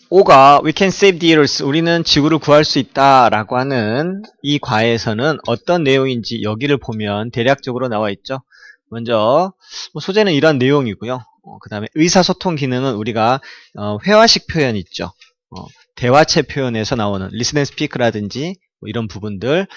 5가 We can save the earth. 우리는 지구를 구할 수 있다 라고 하는 이 과에서는 어떤 내용인지 여기를 보면 대략적으로 나와 있죠. 먼저 소재는 이런 내용이고요. 그 다음에 의사소통 기능은 우리가 회화식 표현 있죠. 대화체 표현에서 나오는 listen and speak라든지 이런 부분들.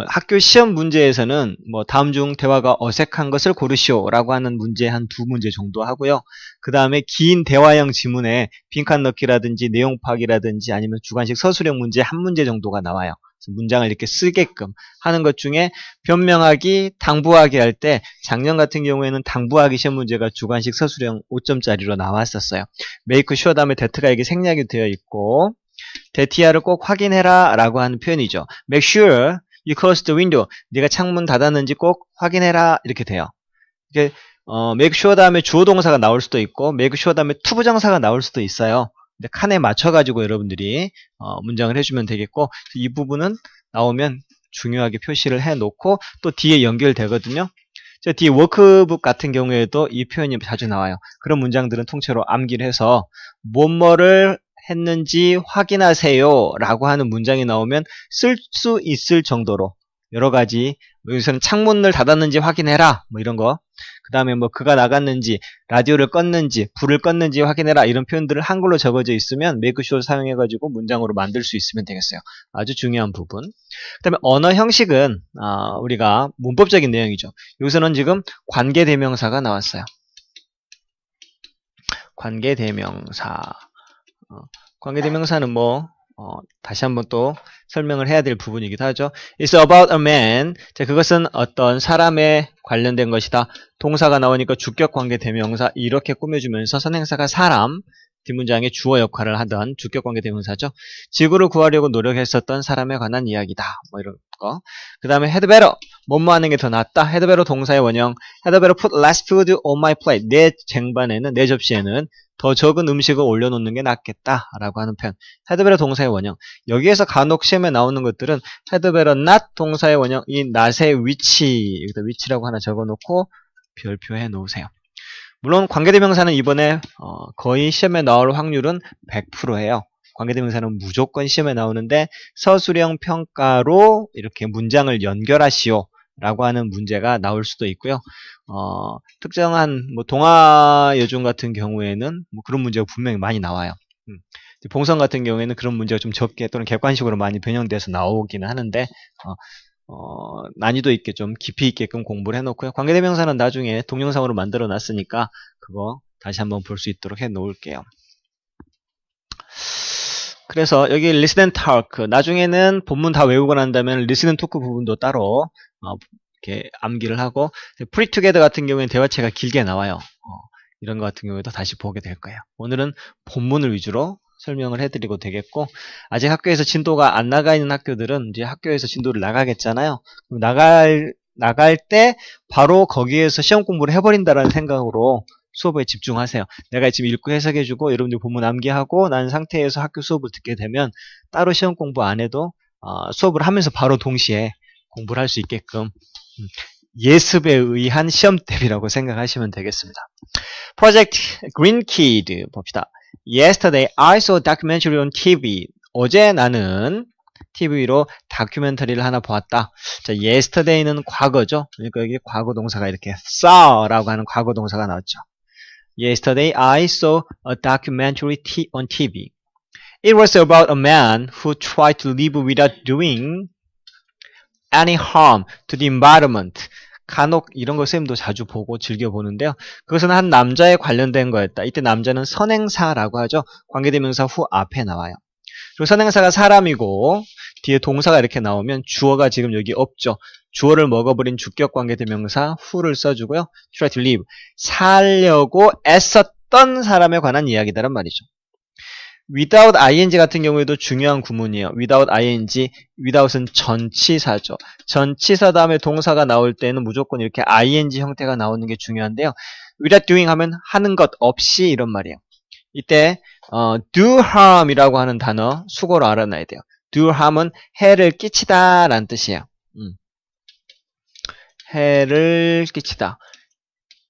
학교 시험 문제에서는 다음 중 대화가 어색한 것을 고르시오 라고 하는 문제 한 두 문제 정도 하고요. 그 다음에 긴 대화형 지문에 빈칸 넣기라든지 내용 파악이라든지 아니면 주관식 서술형 문제 한 문제 정도가 나와요. 그래서 문장을 이렇게 쓰게끔 하는 것 중에 변명하기, 당부하기 할 때 작년 같은 경우에는 당부하기 시험 문제가 주관식 서술형 5점짜리로 나왔었어요. make sure 다음에 that가 이게 생략이 되어 있고 that야를 꼭 확인해라 라고 하는 표현이죠. make sure you close the window. 네가 창문 닫았는지 꼭 확인해라 이렇게 돼요. 이게 make sure 다음에 주어 동사가 나올 수도 있고 make sure 다음에 투부정사가 나올 수도 있어요. 근데 칸에 맞춰가지고 여러분들이 문장을 해주면 되겠고 이 부분은 나오면 중요하게 표시를 해놓고 또 뒤에 연결되거든요. 저 뒤에 워크북 같은 경우에도 이 표현이 자주 나와요. 그런 문장들은 통째로 암기를 해서 뭐뭐를 했는지 확인하세요 라고 하는 문장이 나오면 쓸 수 있을 정도로 여러가지 여기서는 창문을 닫았는지 확인해라 이런 거, 그 다음에 그가 나갔는지 라디오를 껐는지 불을 껐는지 확인해라 이런 표현들을 한글로 적어져 있으면 make sure 사용해가지고 문장으로 만들 수 있으면 되겠어요. 아주 중요한 부분. 그 다음에 언어 형식은 우리가 문법적인 내용이죠. 여기서는 지금 관계대명사가 나왔어요. 관계대명사. 관계대명사는 다시 한번 또 설명을 해야 될 부분이기도 하죠. It's about a man. 자, 그것은 어떤 사람에 관련된 것이다. 동사가 나오니까 주격 관계대명사 이렇게 꾸며주면서 선행사가 사람, 뒷문장의 주어 역할을 하던 주격 관계대명사죠. 지구를 구하려고 노력했었던 사람에 관한 이야기다. 이런 거. 그 다음에 had better. 뭐뭐 하는 게 더 낫다. had better 동사의 원형. had better put less food on my plate. 내 쟁반에는, 내 접시에는 더 적은 음식을 올려놓는 게 낫겠다 라고 하는 표현. had better 동사의 원형. 여기에서 간혹 시험에 나오는 것들은 had better not 동사의 원형, 이 not의 위치, 여기다 위치라고 하나 적어놓고 별표해 놓으세요. 물론 관계대명사는 이번에 거의 시험에 나올 확률은 100%예요. 관계대명사는 무조건 시험에 나오는데 서술형 평가로 이렇게 문장을 연결하시오 라고 하는 문제가 나올 수도 있고요. 특정한 동화 여중 같은 경우에는 그런 문제가 분명히 많이 나와요. 봉선 같은 경우에는 그런 문제가 좀 적게 또는 객관식으로 많이 변형돼서 나오기는 하는데 난이도 있게 좀 깊이 있게끔 공부를 해놓고요. 관계대명사는 나중에 동영상으로 만들어 놨으니까 그거 다시 한번 볼 수 있도록 해 놓을게요. 그래서 여기 listen and talk, 나중에는 본문 다 외우고 난 다음에 listen and talk 부분도 따로 이렇게 암기를 하고, put together 같은 경우에는 대화체가 길게 나와요. 이런 것 같은 경우에도 다시 보게 될 거예요. 오늘은 본문을 위주로 설명을 해드리고 되겠고, 아직 학교에서 진도가 안 나가 있는 학교들은 이제 학교에서 진도를 나가겠잖아요. 나갈 때 바로 거기에서 시험 공부를 해버린다라는 생각으로 수업에 집중하세요. 내가 지금 읽고 해석해주고 여러분들 본문 암기하고 난 상태에서 학교 수업을 듣게 되면 따로 시험 공부 안 해도 수업을 하면서 바로 동시에 공부를 할 수 있게끔 예습에 의한 시험 대비라고 생각하시면 되겠습니다. Project Green Kid 봅시다. Yesterday I saw a documentary on TV. 어제 나는 TV로 다큐멘터리를 하나 보았다. 자, yesterday는 과거죠. 그러니까 여기 과거 동사가 이렇게 saw라고 하는 과거 동사가 나왔죠. Yesterday I saw a documentary on TV. It was about a man who tried to live without doing any harm to the environment. 간혹 이런 거 쌤도 자주 보고 즐겨보는데요. 그것은 한 남자에 관련된 거였다. 이때 남자는 선행사라고 하죠. 관계대명사 후 앞에 나와요. 그리고 선행사가 사람이고 뒤에 동사가 이렇게 나오면 주어가 지금 여기 없죠. 주어를 먹어버린 주격 관계대명사 후를 써주고요. try to live, 살려고 애썼던 사람에 관한 이야기다란 말이죠. without ing 같은 경우에도 중요한 구문이에요. without ing, without은 전치사죠. 전치사 다음에 동사가 나올 때는 무조건 이렇게 ing 형태가 나오는 게 중요한데요. without doing 하면 하는 것 없이 이런 말이에요. 이때 do harm이라고 하는 단어 수고로 알아놔야 돼요. do harm은 해를 끼치다 라는 뜻이에요. 해를 끼치다.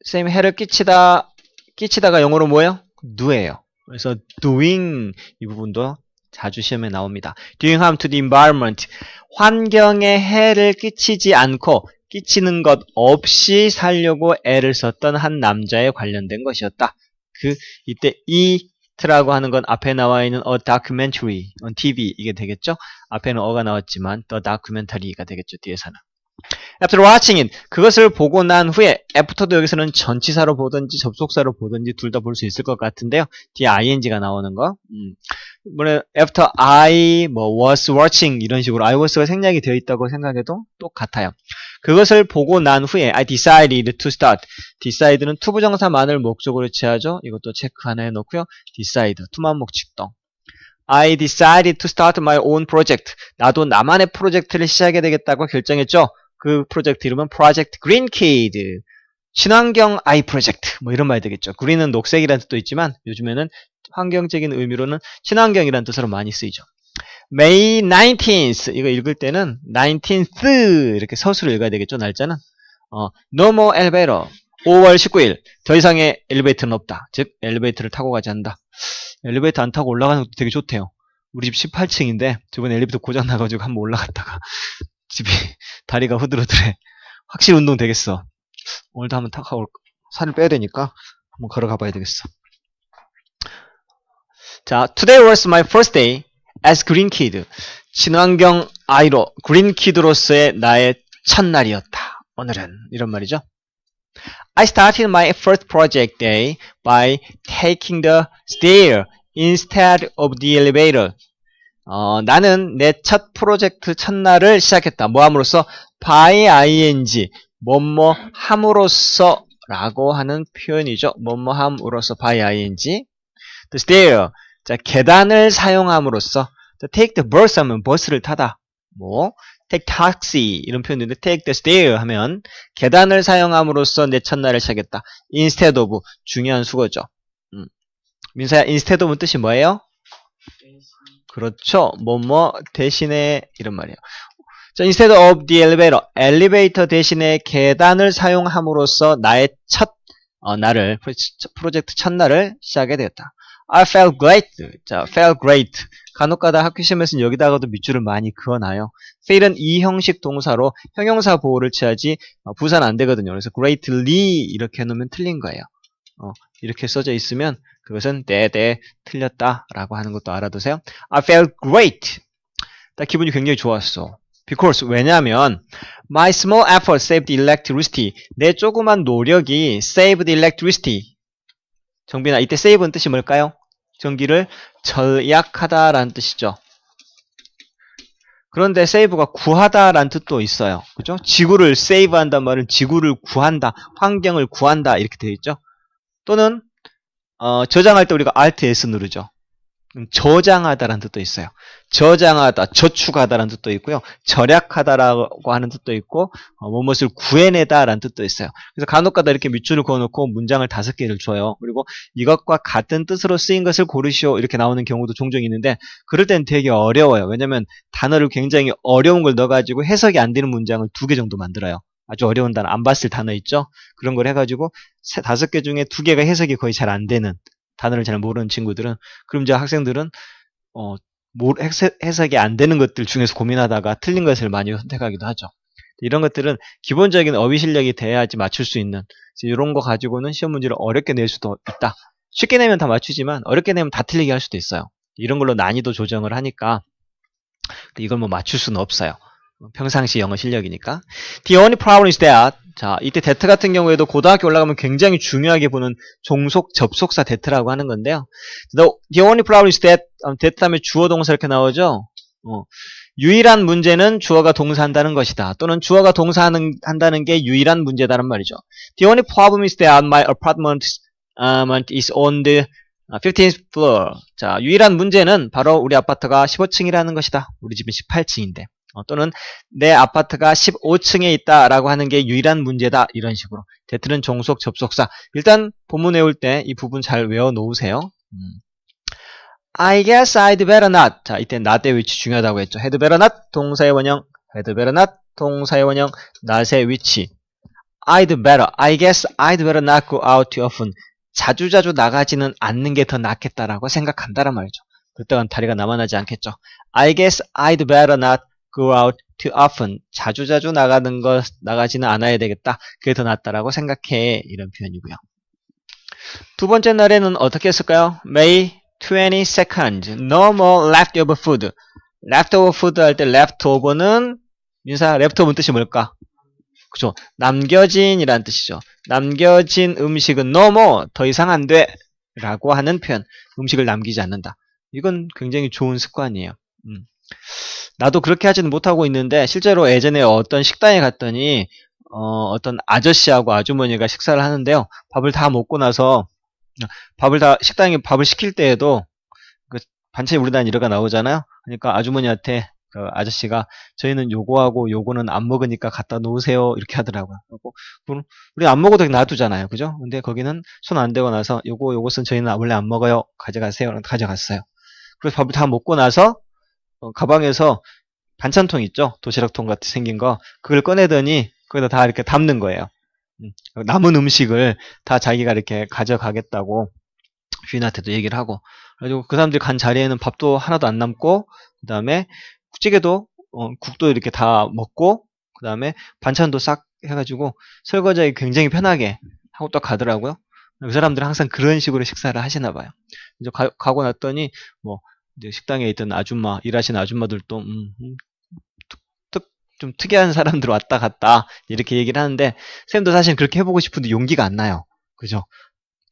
쌤, 해를 끼치다가 영어로 뭐예요? do예요. 그래서 doing 이 부분도 자주 시험에 나옵니다. doing harm to the environment. 환경에 해를 끼치지 않고 끼치는 것 없이 살려고 애를 썼던 한 남자에 관련된 것이었다. 이때 it라고 하는 건 앞에 나와 있는 a documentary on TV 이게 되겠죠? 앞에는 어가 나왔지만 the documentary가 되겠죠, 뒤에서는. After watching it, 그것을 보고 난 후에 after도 여기서는 전치사로 보든지 접속사로 보든지 둘 다 볼 수 있을 것 같은데요. 뒤에 ing가 나오는 거. After I was watching 이런 식으로 I was가 생략이 되어 있다고 생각해도 똑같아요. 그것을 보고 난 후에 I decided to start. decide는 투부정사만을 목적으로 취하죠. 이것도 체크 하나 해놓고요. decide, 투만목칙동. I decided to start my own project. 나도 나만의 프로젝트를 시작해야 되겠다고 결정했죠. 그 프로젝트 이름은 Project Green Kid. 친환경 아이 프로젝트. 이런 말이 되겠죠. green은 녹색이라는 뜻도 있지만 요즘에는 환경적인 의미로는 친환경이라는 뜻으로 많이 쓰이죠. May 19th. 이거 읽을 때는 19th 이렇게 서술을 읽어야 되겠죠. 날짜는. No more elevator. 5월 19일. 더 이상의 엘리베이터는 없다. 즉 엘리베이터를 타고 가지 않는다. 엘리베이터 안 타고 올라가는 것도 되게 좋대요. 우리 집 18층인데 저번에 엘리베이터 고장 나가지고 한번 올라갔다가 집이 다리가 후들후들해. 확실히 운동 되겠어. 오늘도 한번 타고 살을 빼야 되니까 한번 걸어가 봐야 되겠어. 자, Today was my first day as green kid. 친환경 아이로 green kid로서의 나의 첫날이었다. 오늘은 이런 말이죠. I started my first project day by taking the stair instead of the elevator. 나는 내 첫 프로젝트 첫날을 시작했다. 뭐 함으로써? by ing, 뭐뭐 함으로써 라고 하는 표현이죠. 뭐뭐 함으로써 by ing. The stair, 자, 계단을 사용함으로써. take the bus 하면 버스를 타다. take taxi 이런 표현인데 take the stair 하면 계단을 사용함으로써 내 첫날을 시작했다. instead of, 중요한 수거죠. 민서야, instead of는 뜻이 뭐예요? 그렇죠. 대신에 이런 말이에요. 자, instead of the elevator, 엘리베이터 대신에 계단을 사용함으로써 나의 날을, 프로젝트 첫날을 시작하게 되었다. I felt great. 자, felt great. 간혹가다 학교 시험에서는 여기다가도 밑줄을 많이 그어놔요. feel은 이 형식 동사로 형용사 보호를 취하지 부사는 안 되거든요. 그래서 greatly 이렇게 해놓으면 틀린 거예요. 이렇게 써져 있으면 그것은 틀렸다라고 하는 것도 알아두세요. I felt great. 나 기분이 굉장히 좋았어. Because, 왜냐하면 my small effort saved electricity. 내 조그만 노력이 saved electricity. 정빈아, 이때 save는 뜻이 뭘까요? 전기를 절약하다라는 뜻이죠. 그런데 save가 구하다라는 뜻도 있어요. 그죠? 지구를 save한단 말은 지구를 구한다, 환경을 구한다 이렇게 되어 있죠. 또는 저장할 때 우리가 Alt S 누르죠. 저장하다라는 뜻도 있어요. 저장하다, 저축하다라는 뜻도 있고요. 절약하다라고 하는 뜻도 있고 무엇을 구해내다라는 뜻도 있어요. 그래서 간혹가다 이렇게 밑줄을 그어놓고 문장을 5개를 줘요. 그리고 이것과 같은 뜻으로 쓰인 것을 고르시오 이렇게 나오는 경우도 종종 있는데 그럴 땐 되게 어려워요. 왜냐면 단어를 굉장히 어려운 걸 넣어가지고 해석이 안 되는 문장을 2개 정도 만들어요. 아주 어려운 단어, 안 봤을 단어 있죠? 그런 걸 해가지고 5개 중에 2개가 해석이 거의 잘 안 되는 단어를 잘 모르는 친구들은 그럼 이제 학생들은 해석이 안 되는 것들 중에서 고민하다가 틀린 것을 많이 선택하기도 하죠. 이런 것들은 기본적인 어휘 실력이 돼야지 맞출 수 있는 이런 거 가지고는 시험 문제를 어렵게 낼 수도 있다. 쉽게 내면 다 맞추지만 어렵게 내면 다 틀리게 할 수도 있어요. 이런 걸로 난이도 조정을 하니까 이걸 맞출 수는 없어요. 평상시 영어 실력이니까. The only problem is that. 자, 이때 that 같은 경우에도 고등학교 올라가면 굉장히 중요하게 보는 종속 접속사 that라고 하는 건데요. The only problem is that. that 다음에 주어 동사 이렇게 나오죠. 유일한 문제는 주어가 동사한다는 것이다. 또는 주어가 동사한다는 게 유일한 문제다는 말이죠. The only problem is that my apartment is on the 15th floor. 자, 유일한 문제는 바로 우리 아파트가 15층이라는 것이다. 우리 집은 18층인데. 또는 내 아파트가 15층에 있다라고 하는 게 유일한 문제다. 이런 식으로. that는 종속 접속사. 일단 본문 외울 때 이 부분 잘 외워 놓으세요. I guess I'd better not. 자, 이때 not의 위치 중요하다고 했죠. had better not 동사의 원형, had better not 동사의 원형, not의 위치. I guess I'd better not go out too often. 자주자주 나가지는 않는 게 더 낫겠다라고 생각한다란 말이죠. 그때는 다리가 남아나지 않겠죠. I guess I'd better not go out too often. 자주자주 나가지는 않아야 되겠다. 그게 더 낫다라고 생각해. 이런 표현이고요. 두 번째 날에는 어떻게 했을까요? May 22nd. No more leftover food. leftover food 할 때 leftover는 민사 leftover 뜻이 뭘까? 그죠? 남겨진이라는 뜻이죠. 남겨진 음식은 no more. 더 이상 안 돼. 라고 하는 표현. 음식을 남기지 않는다. 이건 굉장히 좋은 습관이에요. 나도 그렇게 하지는 못하고 있는데 실제로 예전에 어떤 식당에 갔더니 어떤 아저씨하고 아주머니가 식사를 하는데요. 밥을 다 먹고 나서 식당에 밥을 시킬 때에도 그 반찬이 우리나라 이러가 나오잖아요. 그러니까 아주머니한테 그 아저씨가 저희는 요거하고 요거는 안 먹으니까 갖다 놓으세요. 이렇게 하더라고요. 우리 안 먹어도 놔두잖아요. 그죠? 근데 거기는 손 안 대고 나서 요것은 저희는 원래 안 먹어요. 가져가세요. 가져갔어요. 그래서 밥을 다 먹고 나서 가방에서 반찬통 있죠? 도시락통 같이 생긴 거 그걸 꺼내더니 거기다 다 이렇게 담는 거예요. 남은 음식을 다 자기가 이렇게 가져가겠다고 주인한테도 얘기를 하고 그래가지고 그 사람들이 간 자리에는 밥도 하나도 안 남고 그 다음에 찌개도 국도 이렇게 다 먹고 그 다음에 반찬도 싹 해가지고 설거지하기 굉장히 편하게 하고 또 가더라고요. 그 사람들은 항상 그런 식으로 식사를 하시나 봐요. 이제 가고 났더니 뭐 이제 식당에 있던 아줌마 일하시는 아줌마들도 좀 특이한 사람들 왔다 갔다 이렇게 얘기를 하는데 쌤도 사실 그렇게 해보고 싶은데 용기가 안 나요. 그죠?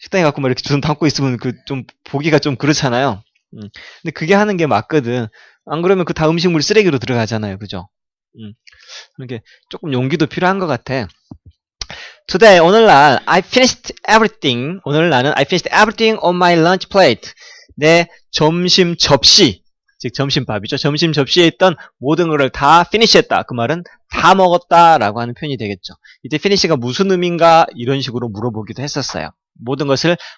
식당에 갖고 막 이렇게 좀 담고 있으면 그 좀 보기가 좀 그렇잖아요. 근데 그게 하는 게 맞거든. 안 그러면 그 다 음식물 쓰레기로 들어가잖아요. 그죠? 그러니까 조금 용기도 필요한 것 같아. Today, 오늘날 I finished everything. 오늘 나는 I finished everything on my lunch plate. 내 점심 접시, 즉 점심밥이죠. 점심 접시에 있던 모든 것을 다 finish했다. 그 말은 다 먹었다라고 하는 표현이 되겠죠. 이때 finish가 무슨 의미인가 이런 식으로 물어보기도 했었어요.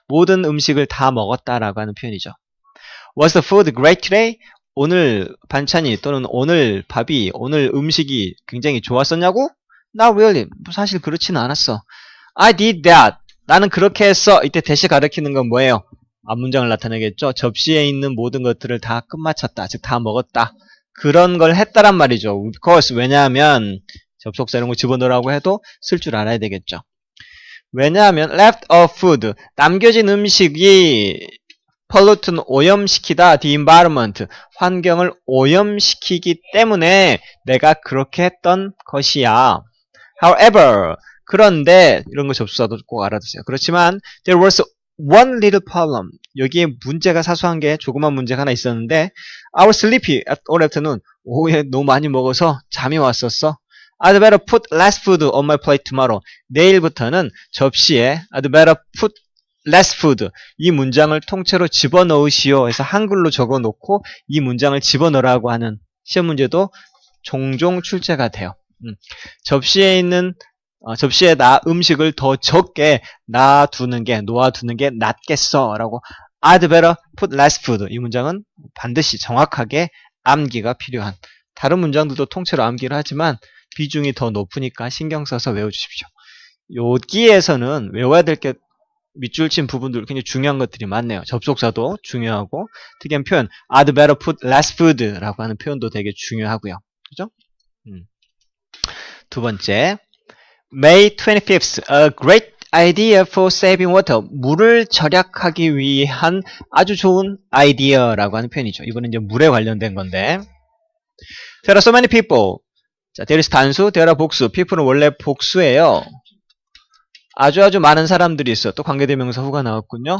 모든 음식을 다 먹었다라고 하는 표현이죠. Was the food great today? 오늘 반찬이 또는 오늘 밥이 오늘 음식이 굉장히 좋았었냐고? Not really. 사실 그렇지는 않았어. I did that. 나는 그렇게 했어. 이때 대시 가리키는 건 뭐예요? 앞문장을 나타내겠죠. 접시에 있는 모든 것들을 다 끝마쳤다. 즉 다 먹었다. 그런 걸 했다란 말이죠. Because 왜냐하면 접속사 이런 거 집어넣으라고 해도 쓸 줄 알아야 되겠죠. 왜냐하면 leftover food 남겨진 음식이 pollute는 오염시키다. the environment 환경을 오염시키기 때문에 내가 그렇게 했던 것이야. However 그런데 이런 거 접수사도 꼭 알아두세요. 그렇지만 there was one little problem. 여기에 문제가 사소한 게 조그만 문제가 하나 있었는데 I was sleepy at all afternoon. 오후에 너무 많이 먹어서 잠이 왔었어. I'd better put less food on my plate tomorrow. 내일부터는 접시에 I'd better put less food. 이 문장을 통째로 집어넣으시오 해서 한글로 적어놓고 이 문장을 집어넣으라고 하는 시험 문제도 종종 출제가 돼요. 접시에다 음식을 더 적게 놓아두는 게 낫겠어 라고 I'd better put less food. 이 문장은 반드시 정확하게 암기가 필요한 다른 문장들도 통째로 암기를 하지만 비중이 더 높으니까 신경 써서 외워주십시오. 여기에서는 외워야 될 게 밑줄 친 부분들 굉장히 중요한 것들이 많네요. 접속사도 중요하고 특이한 표현 I'd better put less food 라고 하는 표현도 되게 중요하고요. 그죠? 두 번째 May 25th, a great idea for saving water. 물을 절약하기 위한 아주 좋은 아이디어라고 하는 표현이죠. 이번엔 이제 물에 관련된 건데. There are so many people. 자, there is 단수, there are 복수. people은 원래 복수예요. 아주 많은 사람들이 있어. 또 관계대명사 후가 나왔군요.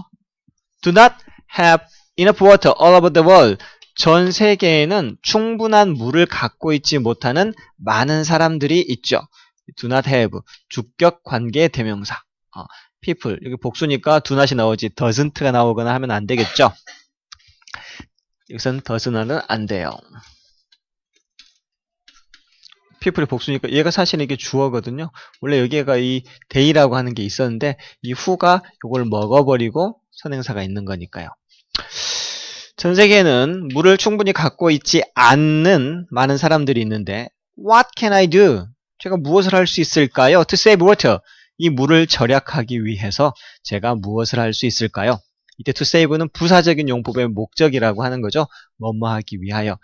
Do not have enough water all over the world. 전 세계에는 충분한 물을 갖고 있지 못하는 많은 사람들이 있죠. Do not have 주격 관계 대명사 people 여기 복수니까 do not이 나오지 doesn't가 나오거나 하면 안 되겠죠. 여기서는 doesn't은 안 돼요. people이 복수니까 얘가 사실은 이게 주어거든요. 원래 여기가 이 they라고 하는 게 있었는데 이 후가 이걸 먹어버리고 선행사가 있는 거니까요. 전 세계에는 물을 충분히 갖고 있지 않는 많은 사람들이 있는데 What can I do? 제가 무엇을 할 수 있을까요? To save water. 이 물을 절약하기 위해서 제가 무엇을 할 수 있을까요? 이때 to save는 부사적인 용법의 목적이라고 하는 거죠. 뭐뭐 하기 위하여.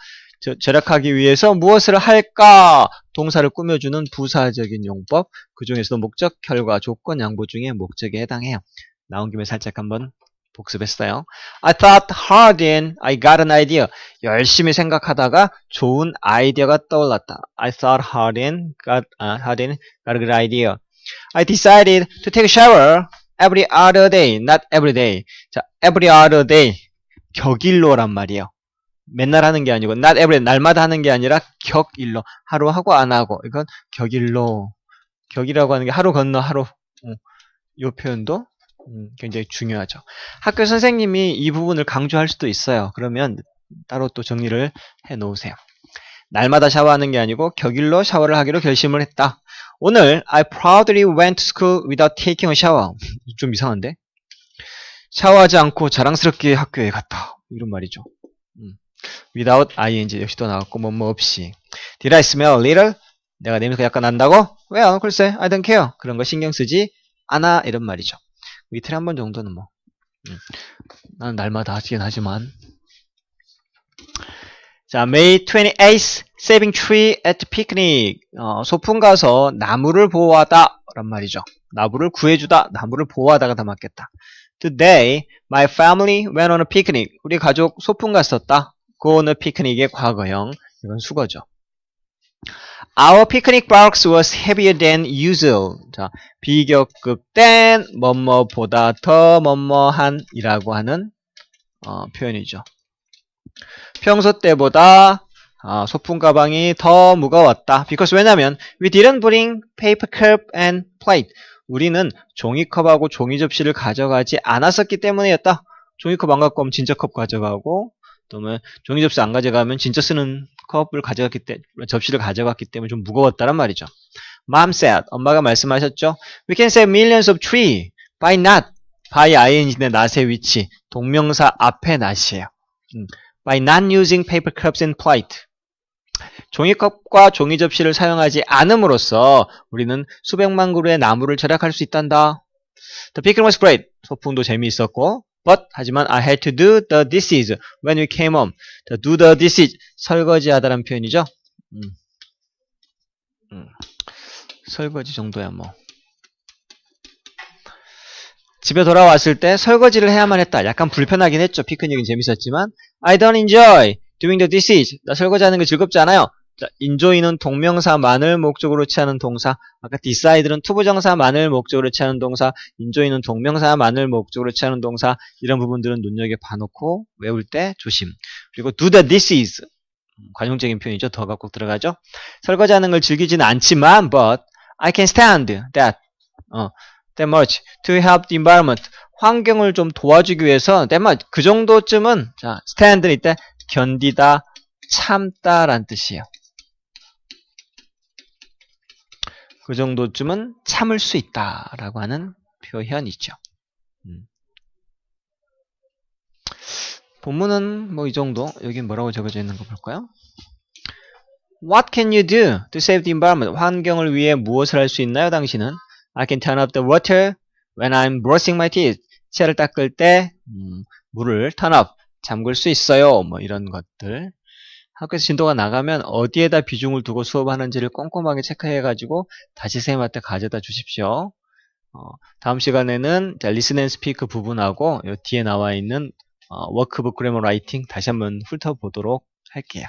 절약하기 위해서 무엇을 할까? 동사를 꾸며주는 부사적인 용법. 그 중에서도 목적, 결과, 조건, 양보 중에 목적에 해당해요. 나온 김에 살짝 한번 복습했어요. I thought hard and I got an idea. 열심히 생각하다가 좋은 아이디어가 떠올랐다. I thought hard and got a good idea. I decided to take a shower every other day, not every day. 자, every other day. 격일로란 말이에요. 맨날 하는 게 아니고 not every 날마다 하는 게 아니라 격일로. 하루 하고 안 하고. 이건 격일로. 격이라고 하는 게 하루 건너 하루. 이 표현도 굉장히 중요하죠. 학교 선생님이 이 부분을 강조할 수도 있어요. 그러면 따로 또 정리를 해 놓으세요. 날마다 샤워하는 게 아니고 격일로 샤워를 하기로 결심을 했다. 오늘 I proudly went to school without taking a shower. 좀 이상한데? 샤워하지 않고 자랑스럽게 학교에 갔다. 이런 말이죠. without ing 역시 또 나왔고 뭐뭐 없이. Did I smell a little? 내가 냄새가 약간 난다고? Well, 글쎄, I don't care. 그런 거 신경 쓰지 않아. 이런 말이죠. 이틀에 한 번 정도는 뭐 나는 날마다 하긴 하지만. 자, May 28th, saving tree at the picnic. 소풍 가서 나무를 보호하다 란 말이죠. 나무를 구해주다, 나무를 보호하다가 다 맞겠다. Today, my family went on a picnic. 우리 가족 소풍 갔었다. go on a picnic의 과거형. 이건 수거죠. Our picnic box was heavier than usual. 자, 비격급된 뭐뭐보다 더 뭐뭐한이라고 하는 표현이죠. 평소 때보다 소품 가방이 더 무거웠다. Because 왜냐면 we didn't bring paper cup and plate. 우리는 종이컵하고 종이 접시를 가져가지 않았었기 때문이었다. 종이컵 안 갖고 오면 진짜 컵 가져가고 또 종이 접시 안 가져가면 진짜 쓰는 컵을 가져갔기 때문에 접시를 가져갔기 때문에 좀 무거웠다란 말이죠. Mom said, 엄마가 말씀하셨죠. We can save millions of trees by not. by ing인의 not의 위치 동명사 앞에 not이에요. by not using paper cups and plate. 종이컵과 종이 접시를 사용하지 않음으로써 우리는 수백만 그루의 나무를 절약할 수 있단다. The picnic was great. 소풍도 재미있었고 But 하지만 I had to do the dishes when we came home. 자, do the dishes 설거지하다라는 표현이죠. 설거지 정도야 뭐. 집에 돌아왔을 때 설거지를 해야만 했다. 약간 불편하긴 했죠. 피크닉은 재밌었지만 I don't enjoy doing the dishes. 나 설거지하는 게 즐겁지 않아요. 자, enjoy는 동명사만을 목적으로 취하는 동사. 아까 decide는 투부정사만을 목적으로 취하는 동사. enjoy는 동명사만을 목적으로 취하는 동사. 이런 부분들은 눈여겨 봐놓고 외울 때 조심. 그리고 do the dishes. 관용적인 표현이죠. 더가 꼭 들어가죠. 설거지하는 걸 즐기지는 않지만 but I can stand that much to help the environment. 환경을 좀 도와주기 위해서 that much. 그 정도쯤은 자, stand는 이때 견디다, 참다라는 뜻이에요. 그 정도쯤은 참을 수 있다라고 하는 표현이죠. 본문은 뭐 이 정도. 여기 뭐라고 적어져 있는 거 볼까요? What can you do to save the environment? 환경을 위해 무엇을 할 수 있나요, 당신은? I can turn up the water when I'm brushing my teeth. 치아를 닦을 때 물을 turn up, 잠글 수 있어요. 뭐 이런 것들. 학교에서 진도가 나가면 어디에다 비중을 두고 수업하는지를 꼼꼼하게 체크해가지고 다시 선생님한테 가져다 주십시오. 다음 시간에는 자, listen and speak 부분하고 요 뒤에 나와 있는 워크북 그래머 라이팅 다시 한번 훑어보도록 할게요.